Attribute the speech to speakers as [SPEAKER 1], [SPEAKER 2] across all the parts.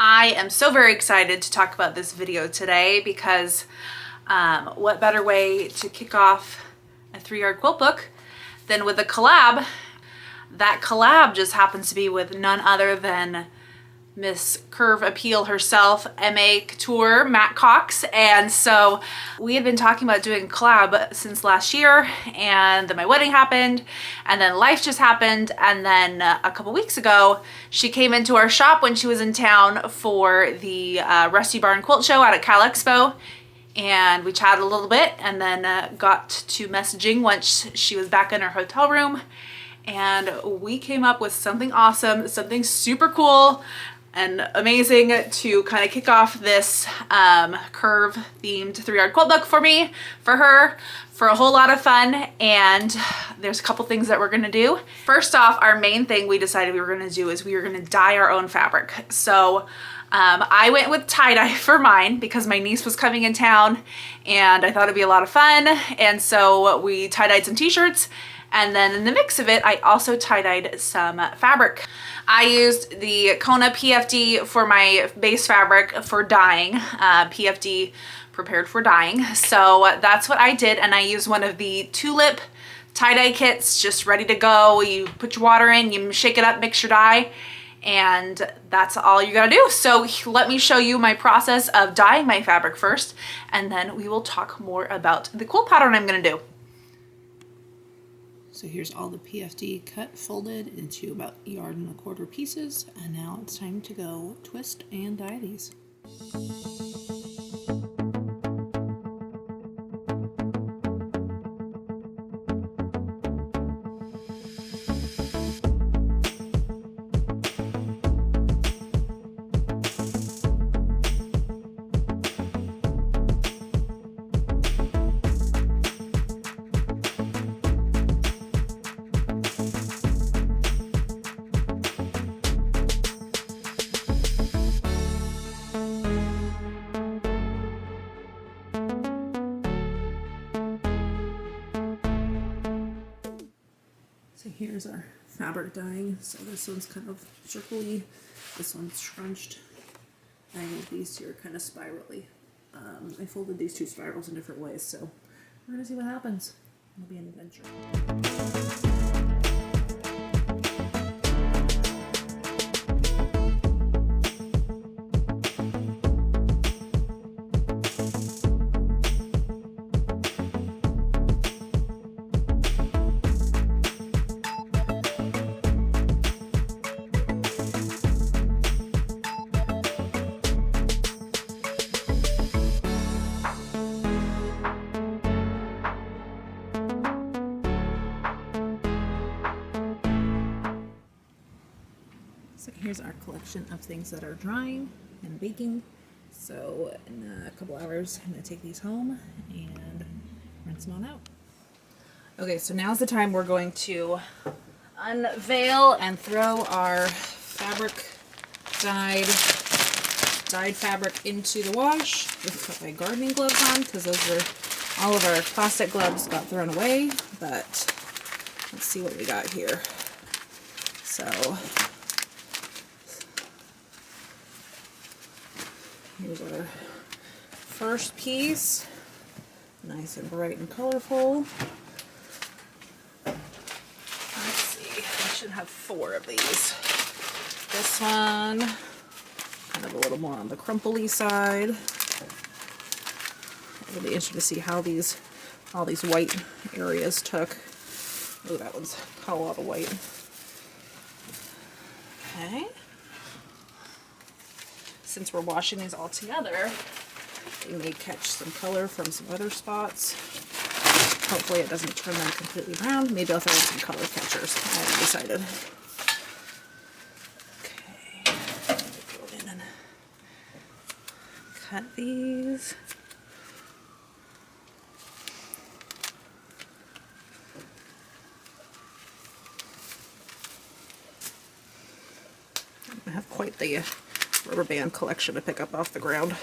[SPEAKER 1] I am so very excited to talk about this video today because what better way to kick off a 3-yard quilt book than with a collab. That collab just happens to be with none other than Miss Curve Appeal herself, M.A. Couture, Matt Cox. And so we had been talking about doing a collab since last year, and then my wedding happened, and then life just happened. And then a couple weeks ago, she came into our shop when she was in town for the Rusty Barn Quilt Show out at Cal Expo. And we chatted a little bit and then got to messaging once she was back in her hotel room. And we came up with something awesome, something super cool and amazing to kind of kick off this curve themed 3-yard quilt book for me, for her, for a whole lot of fun. And there's a couple things that we're gonna do. First off, our main thing we decided we were gonna do is we were gonna dye our own fabric. So I went with tie-dye for mine because my niece was coming in town and I thought it'd be a lot of fun. And so we tie-dyed some t-shirts. And then in the mix of it, I also tie-dyed some fabric. I used the Kona PFD for my base fabric for dyeing, PFD prepared for dyeing. So that's what I did. And I used one of the tulip tie-dye kits, just ready to go. You put your water in, you shake it up, mix your dye, and that's all you gotta do. So let me show you my process of dyeing my fabric first, and then we will talk more about the quilt pattern I'm gonna do.
[SPEAKER 2] So here's all the PFD cut, folded into about 1.25 yard pieces, and now it's time to go twist and dye these. So here's our fabric dyeing. So this one's kind of circly, this one's scrunched, and these two are kind of spirally. I folded these two spirals in different ways, so we're gonna see what happens. It'll be an adventure. So here's our collection of things that are drying and baking. So in a couple hours, I'm gonna take these home and rinse them on out. Okay, so now's the time we're going to unveil and throw our fabric, dyed fabric into the wash. I've got my gardening gloves on because those were, all of our plastic gloves got thrown away, but let's see what we got here. So here's our first piece, nice and bright and colorful. Let's see, I should have 4 of these. This one, kind of a little more on the crumply side. It'll be interesting to see how all these white areas took. Oh, that one's got a lot of white. Okay. Since we're washing these all together, they may catch some color from some other spots. Hopefully it doesn't turn them completely brown. Maybe I'll throw in some color catchers. I haven't decided. Okay, go in and cut these. I have quite the rubber band collection to pick up off the ground.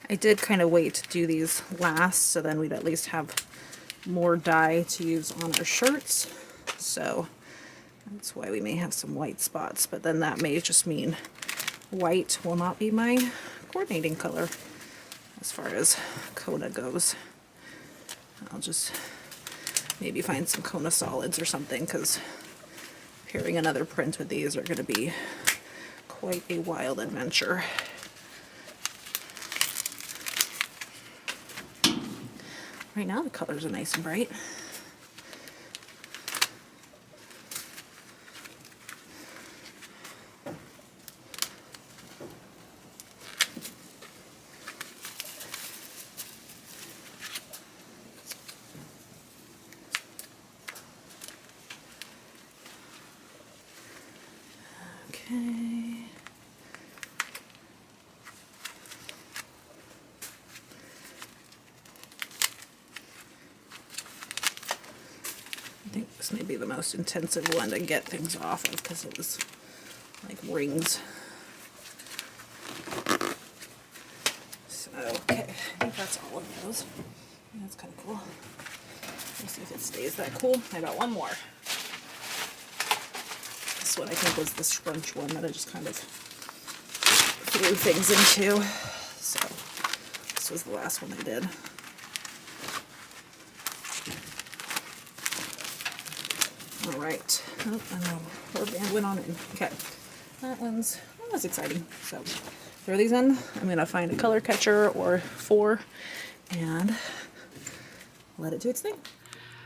[SPEAKER 2] I did kind of wait to do these last, so then we'd at least have more dye to use on our shirts. So that's why we may have some white spots, but then that may just mean white will not be my coordinating color as far as Kona goes. I'll just maybe find some Kona solids or something, because pairing another print with these are going to be quite a wild adventure. Right now the colors are nice and bright. Okay. I think this may be the most intensive one to get things off of, because it was like rings. So, okay, I think that's all of those. That's kind of cool. Let's see if it stays that cool. I got one more. This one I think was the scrunch one that I just kind of threw things into. So this was the last one I did. All right. Oh, I know. Rubber band went on in. Okay. That was exciting. So throw these in. I'm going to find a color catcher or 4 and let it do its thing.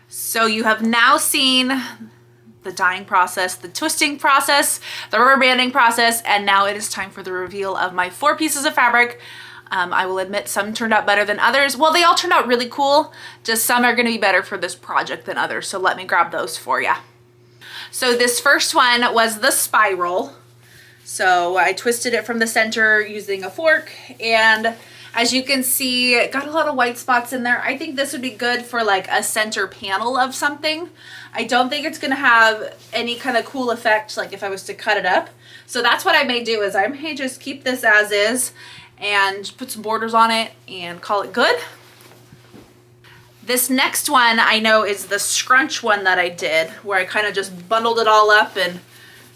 [SPEAKER 1] So you have now seen the dyeing process, the twisting process, the rubber banding process, and now it is time for the reveal of my 4 pieces of fabric. I will admit some turned out better than others. Well, they all turned out really cool. Just some are going to be better for this project than others. So let me grab those for you. So this first one was the spiral. So I twisted it from the center using a fork, and as you can see, it got a lot of white spots in there. I think this would be good for like a center panel of something. I don't think it's gonna have any kind of cool effect like if I was to cut it up. So that's what I may do, is I may just keep this as is and put some borders on it and call it good. This next one I know is the scrunch one that I did, where I kind of just bundled it all up and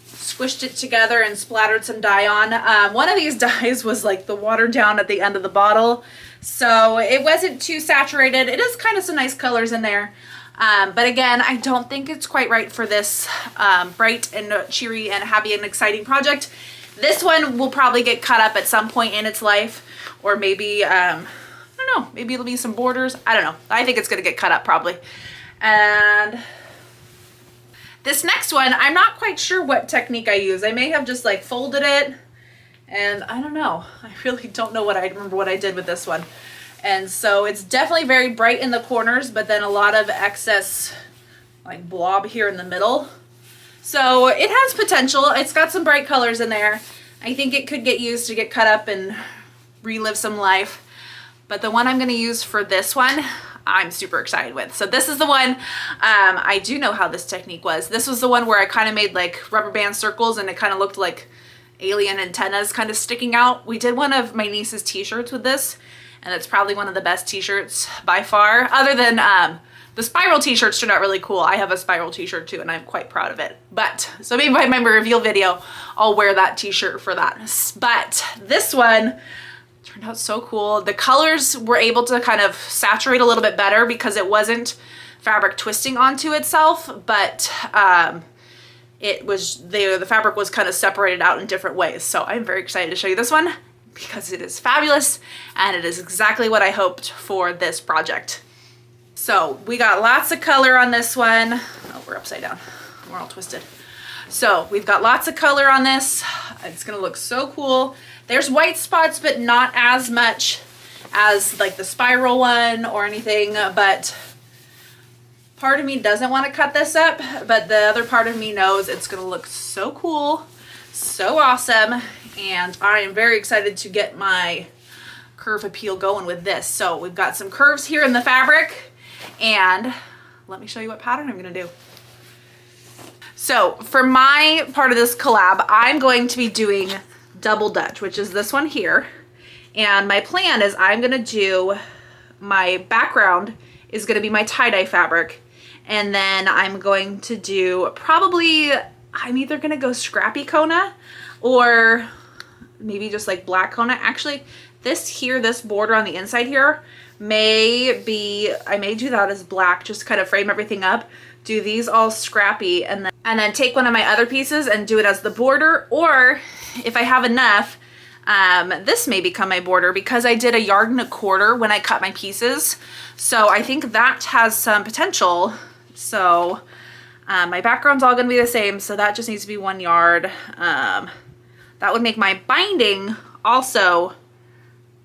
[SPEAKER 1] squished it together and splattered some dye on. One of these dyes was like the watered down at the end of the bottle, so it wasn't too saturated. It is kind of some nice colors in there, but again, I don't think it's quite right for this bright and cheery and happy and exciting project. This one will probably get cut up at some point in its life, or maybe I don't know, maybe it'll be some borders. I don't know. I think it's gonna get cut up probably. And this next one, I'm not quite sure what technique I use. I may have just like folded it, and I don't know. I really don't know I remember what I did with this one. And so it's definitely very bright in the corners, but then a lot of excess like blob here in the middle. So it has potential. It's got some bright colors in there. I think it could get used to get cut up and relive some life. But the one I'm gonna use for this one, I'm super excited with. So this is the one, I do know how this technique was. This was the one where I kind of made like rubber band circles, and it kind of looked like alien antennas kind of sticking out. We did one of my niece's t-shirts with this, and it's probably one of the best t-shirts by far. Other than the spiral t-shirts turned out really cool. I have a spiral t-shirt too, and I'm quite proud of it. But, so maybe by my reveal video, I'll wear that t-shirt for that. But this one turned out so cool. The colors were able to kind of saturate a little bit better because it wasn't fabric twisting onto itself, but it was, the fabric was kind of separated out in different ways. So I'm very excited to show you this one because it is fabulous, and it is exactly what I hoped for this project. So we got lots of color on this one. Oh, we're upside down. We're all twisted. So we've got lots of color on this. It's gonna look so cool. There's white spots, but not as much as like the spiral one or anything, but part of me doesn't want to cut this up, but the other part of me knows it's gonna look so cool, so awesome, and I am very excited to get my curve appeal going with this. So we've got some curves here in the fabric, and let me show you what pattern I'm gonna do. So for my part of this collab, I'm going to be doing double Dutch, which is this one here. And my plan is I'm gonna do, my background is gonna be my tie-dye fabric. And then I'm going to do probably, I'm either gonna go scrappy Kona or maybe just like black Kona. Actually, this border on the inside here may be, I may do that as black, just to kind of frame everything up. Do these all scrappy and then take one of my other pieces and do it as the border. Or if I have enough, this may become my border because I did 1.25 yards when I cut my pieces. So I think that has some potential. So my background's all gonna be the same. So that just needs to be 1 yard. That would make my binding also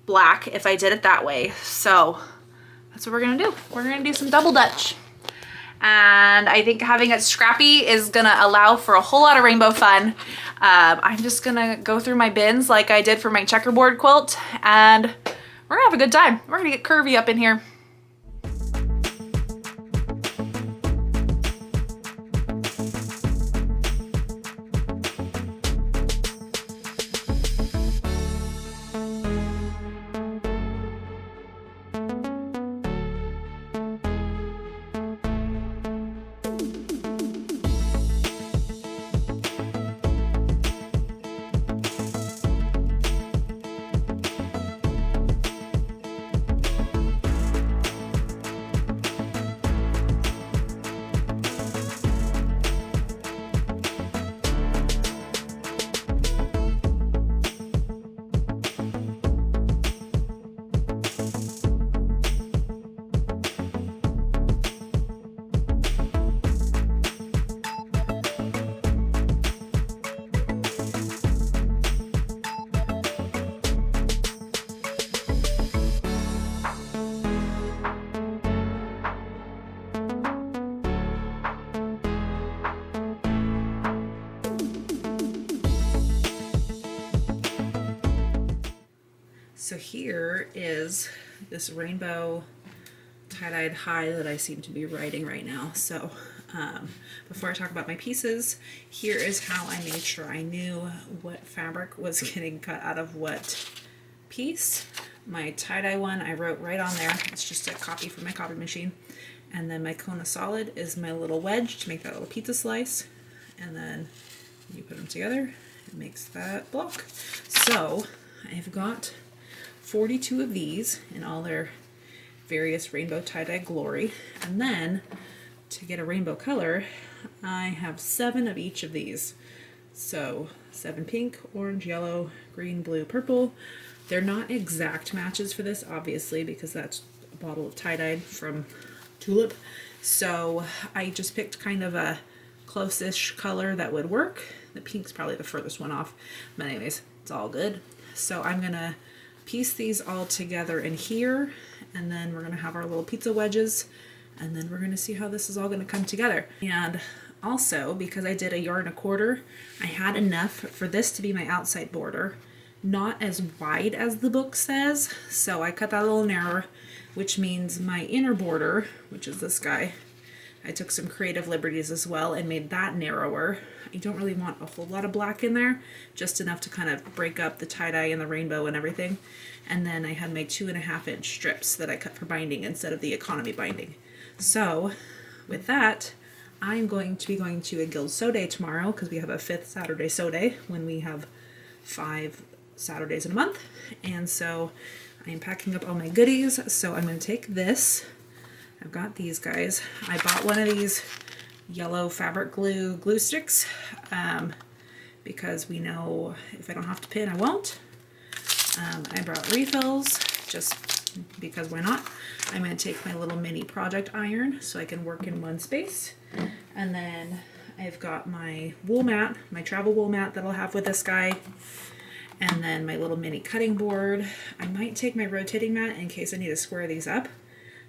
[SPEAKER 1] black if I did it that way. So that's what we're gonna do. We're gonna do some double Dutch. And I think having it scrappy is gonna allow for a whole lot of rainbow fun. I'm just gonna go through my bins like I did for my checkerboard quilt, and we're gonna have a good time. We're gonna get curvy up in here. So here is this rainbow tie-dyed high that I seem to be writing right now. So before I talk about my pieces, here is how I made sure I knew what fabric was getting cut out of what piece. My tie-dye one, I wrote right on there. It's just a copy from my copy machine. And then my Kona solid is my little wedge to make that little pizza slice. And then you put them together, it makes that block. So I've got 42 of these in all their various rainbow tie-dye glory. And then to get a rainbow color, I have 7 of each of these. So 7 pink, orange, yellow, green, blue, purple. They're not exact matches for this, obviously, because that's a bottle of tie-dye from Tulip. So I just picked kind of a close-ish color that would work. The pink's probably the furthest one off, but anyways, it's all good. So I'm gonna piece these all together in here, and then we're gonna have our little pizza wedges, and then we're gonna see how this is all gonna come together. And also, because I did 1.25 yards, I had enough for this to be my outside border, not as wide as the book says, so I cut that a little narrower, which means my inner border, which is this guy, I took some creative liberties as well and made that narrower. I don't really want a whole lot of black in there, just enough to kind of break up the tie-dye and the rainbow and everything. And then I had my 2.5-inch strips that I cut for binding instead of the economy binding. So with that, I'm going to be going to a Guild Sew Day tomorrow, because we have a 5th Saturday Sew Day when we have 5 Saturdays in a month. And so I'm packing up all my goodies. So I'm going to take this. I've got these guys. I bought one of these yellow fabric glue sticks because we know if I don't have to pin, I won't. I brought refills just because why not. I'm going to take my little mini project iron so I can work in one space. And then I've got my wool mat, my travel wool mat that I'll have with this guy. And then my little mini cutting board. I might take my rotating mat in case I need to square these up,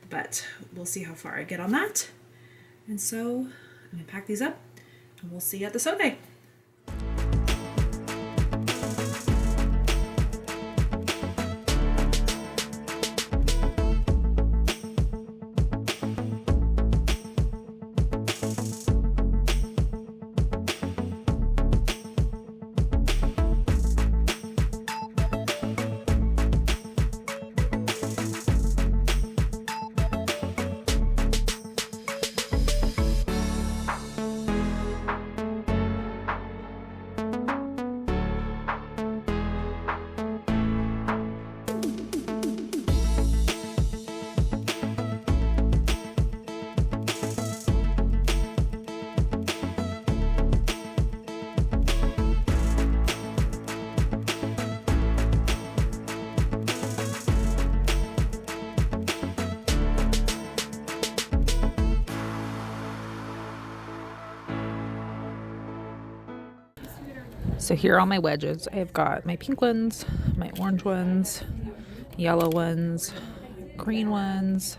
[SPEAKER 1] but we'll see how far I get on that. And so I'm gonna pack these up and we'll see you at the sew day.
[SPEAKER 2] So here are all my wedges. I've got my pink ones, my orange ones, yellow ones, green ones,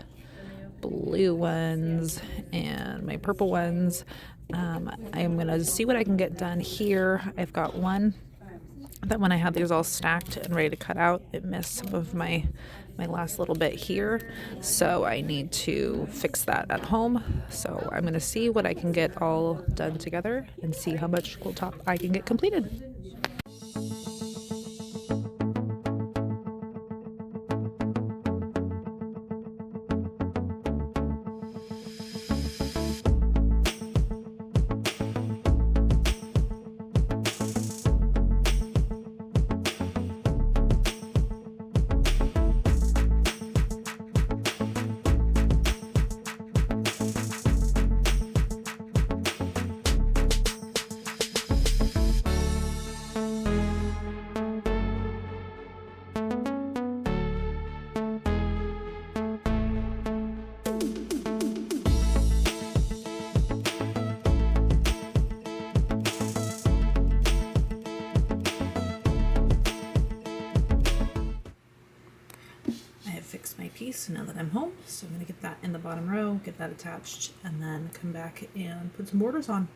[SPEAKER 2] blue ones, and my purple ones. I'm gonna see what I can get done here. I've got one that when I had these all stacked and ready to cut out, it missed some of my last little bit here, so I need to fix that at home. So I'm gonna see what I can get all done together and see how much quilt top I can get completed. Fix my piece now that I'm home, so I'm going to get that in the bottom row, get that attached, and then come back and put some borders on.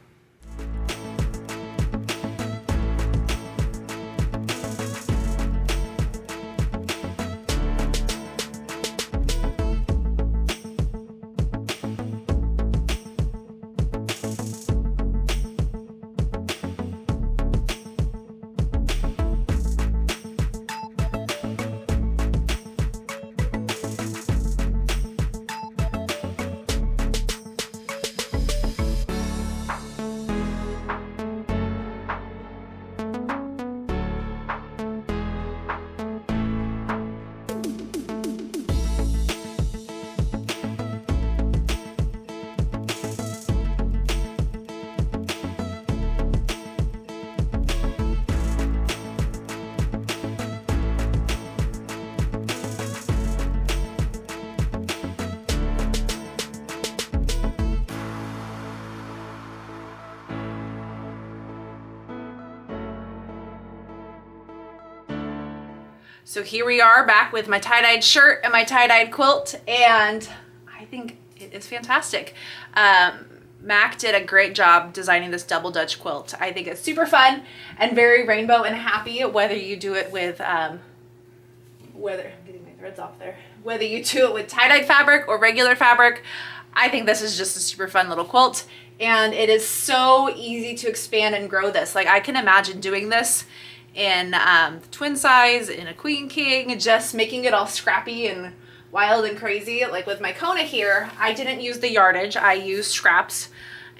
[SPEAKER 1] So here we are back with my tie-dyed shirt and my tie-dyed quilt, and I think it is fantastic. Mac did a great job designing this double Dutch quilt. I think it's super fun and very rainbow and happy, whether you do it with, I'm getting my threads off there, whether you do it with tie-dyed fabric or regular fabric. I think this is just a super fun little quilt, and it is so easy to expand and grow this. Like, I can imagine doing this in twin size, in a queen king, just making it all scrappy and wild and crazy. Like with my Kona here, I didn't use the yardage, I used scraps,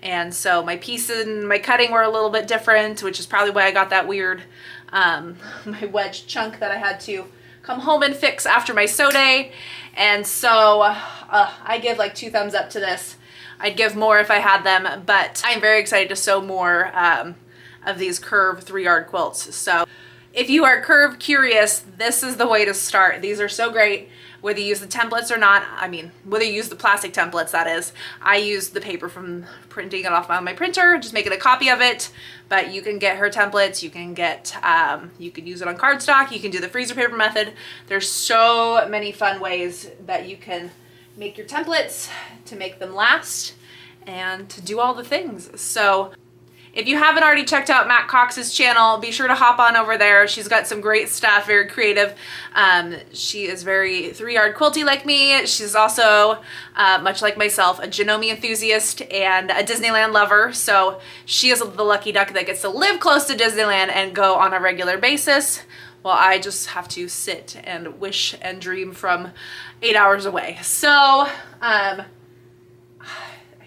[SPEAKER 1] and so my piece and my cutting were a little bit different, which is probably why I got that weird my wedge chunk that I had to come home and fix after my sew day. And so I give like 2 thumbs up to this. I'd give more if I had them, but I'm very excited to sew more of these curve 3-yard quilts. So if you are curve curious, this is the way to start. These are so great, whether you use the templates or not. I mean, whether you use the plastic templates, that is. I use the paper from printing it off on my printer, just making a copy of it. But you can get her templates, you can get, you can use it on cardstock, you can do the freezer paper method. There's so many fun ways that you can make your templates to make them last and to do all the things. So if you haven't already checked out Matt Cox's channel, be sure to hop on over there. She's got some great stuff, very creative. She is very 3-yard quilty like me. She's also, much like myself, a Janome enthusiast and a Disneyland lover. So she is the lucky duck that gets to live close to Disneyland and go on a regular basis, while I just have to sit and wish and dream from 8 hours away. So,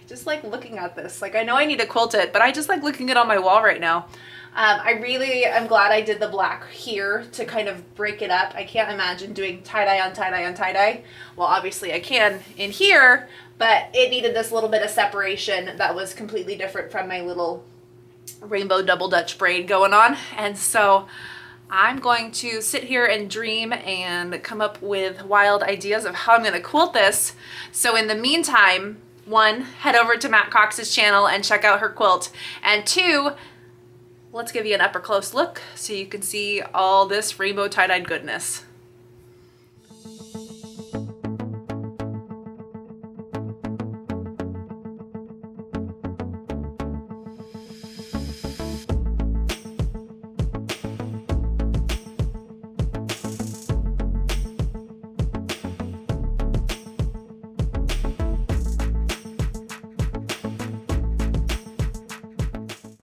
[SPEAKER 1] just like looking at this. Like, I know I need to quilt it, but I just like looking it on my wall right now. I really am glad I did the black here to kind of break it up. I can't imagine doing tie-dye on tie-dye on tie-dye. Well, obviously I can in here, but it needed this little bit of separation that was completely different from my little rainbow double Dutch braid going on. And so I'm going to sit here and dream and come up with wild ideas of how I'm going to quilt this. So in the meantime, 1, head over to Matt Cox's channel and check out her quilt, and 2, Let's give you an up close look so you can see all this rainbow tie-dyed goodness.